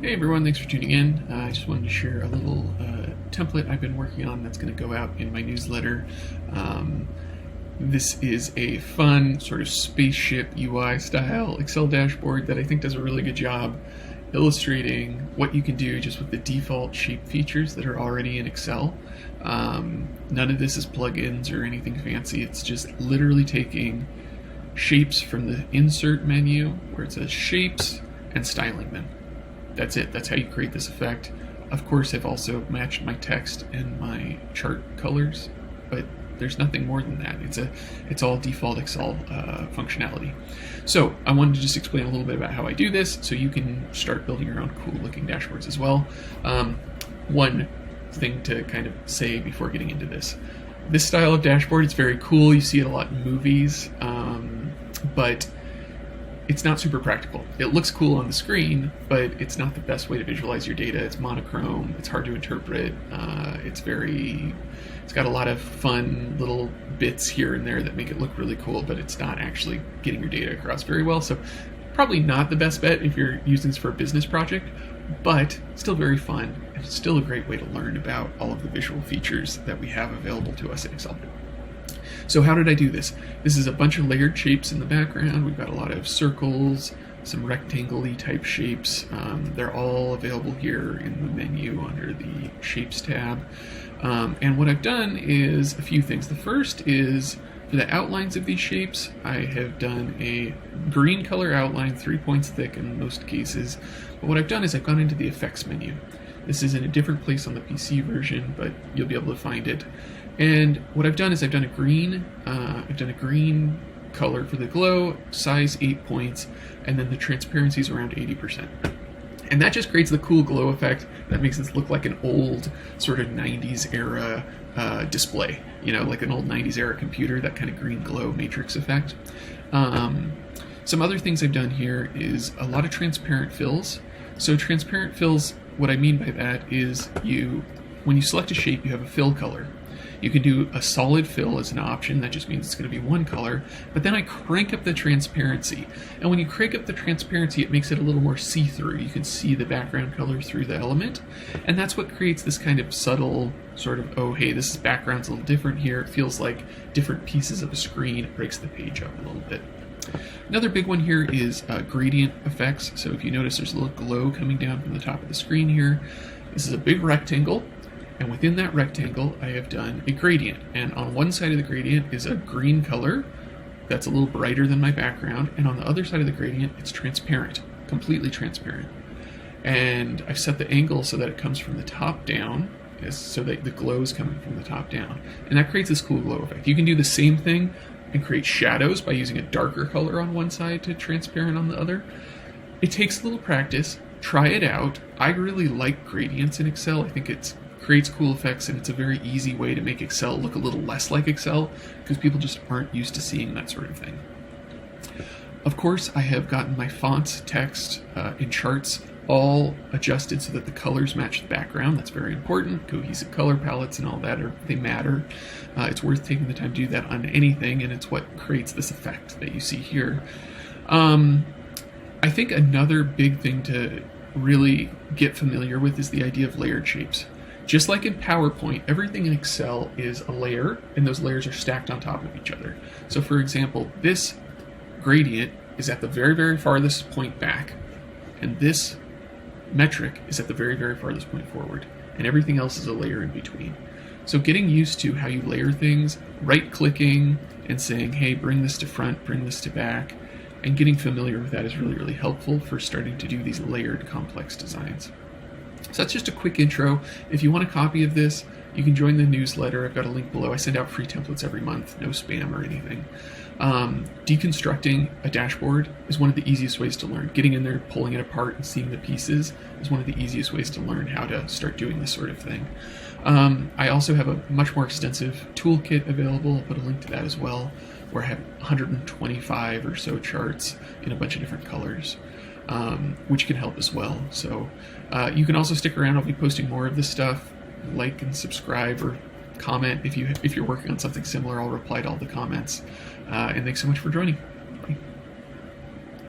Hey everyone, thanks for tuning in. I just wanted to share a little template I've been working on that's going to go out in my newsletter. This is a fun sort of spaceship UI style Excel dashboard that I think does a really good job illustrating what you can do just with the default shape features that are already in Excel. None of this is plugins or anything fancy. It's just literally taking shapes from the insert menu where it says shapes and styling them. That's it. That's how you create this effect. Of course, I've also matched my text and my chart colors, but there's nothing more than that. It's all default Excel functionality. So I wanted to just explain a little bit about how I do this so you can start building your own cool looking dashboards as well. One thing to kind of say before getting into this. This style of dashboard is very cool. You see it a lot in movies, but it's not super practical. It looks cool on the screen, but it's not the best way to visualize your data. It's monochrome, it's hard to interpret, it's got a lot of fun little bits here and there that make it look really cool, but it's not actually getting your data across very well. So probably not the best bet if you're using this for a business project, but still very fun. It's still a great way to learn about all of the visual features that we have available to us in Excel. So how did I do this? This is a bunch of layered shapes in the background. We've got a lot of circles, some rectangle-y type shapes. They're all available here in the menu under the Shapes tab. And what I've done is a few things. The first is for the outlines of these shapes, I have done a green color outline, 3 points thick in most cases. But what I've done is I've gone into the effects menu. This is in a different place on the PC version, but you'll be able to find it. And what I've done is I've done a green color for the glow, size 8 points, and then the transparency is around 80%. And that just creates the cool glow effect that makes this look like an old sort of 90s era display, like an old 90s era computer, that kind of green glow matrix effect. Some other things I've done here is a lot of transparent fills. So transparent fills, what I mean by that is when you select a shape, you have a fill color. You can do a solid fill as an option. That just means it's going to be one color. But then I crank up the transparency. And when you crank up the transparency, it makes it a little more see-through. You can see the background color through the element. And that's what creates this kind of subtle sort of, oh, hey, this background's a little different here. It feels like different pieces of a screen. It breaks the page up a little bit. Another big one here is gradient effects. So if you notice, there's a little glow coming down from the top of the screen here. This is a big rectangle. And within that rectangle, I have done a gradient. And on one side of the gradient is a green color that's a little brighter than my background. And on the other side of the gradient, it's transparent, completely transparent. And I've set the angle so that it comes from the top down, so that the glow is coming from the top down. And that creates this cool glow effect. You can do the same thing and create shadows by using a darker color on one side to transparent on the other. It takes a little practice. Try it out. I really like gradients in Excel. I think it creates cool effects, and it's a very easy way to make Excel look a little less like Excel because people just aren't used to seeing that sort of thing. Of course, I have gotten my fonts, text, and charts all adjusted so that the colors match the background. That's very important. Cohesive color palettes and all that, they matter. It's worth taking the time to do that on anything, and it's what creates this effect that you see here. I think another big thing to really get familiar with is the idea of layered shapes. Just like in PowerPoint, everything in Excel is a layer, and those layers are stacked on top of each other. So for example, this gradient is at the very, very farthest point back, and this metric is at the very, very farthest point forward, and everything else is a layer in between. So getting used to how you layer things, right-clicking and saying, hey, bring this to front, bring this to back, and getting familiar with that is really, really helpful for starting to do these layered complex designs. So that's just a quick intro. If you want a copy of this, you can join the newsletter. I've got a link below. I send out free templates every month, no spam or anything. Deconstructing a dashboard is one of the easiest ways to learn. Getting in there, pulling it apart, and seeing the pieces is one of the easiest ways to learn how to start doing this sort of thing. I also have a much more extensive toolkit available. I'll put a link to that as well, where I have 125 or so charts in a bunch of different colors. Which can help as well. So you can also stick around. I'll be posting more of this stuff. Like and subscribe or comment if you're working on something similar. I'll reply to all the comments. And thanks so much for joining.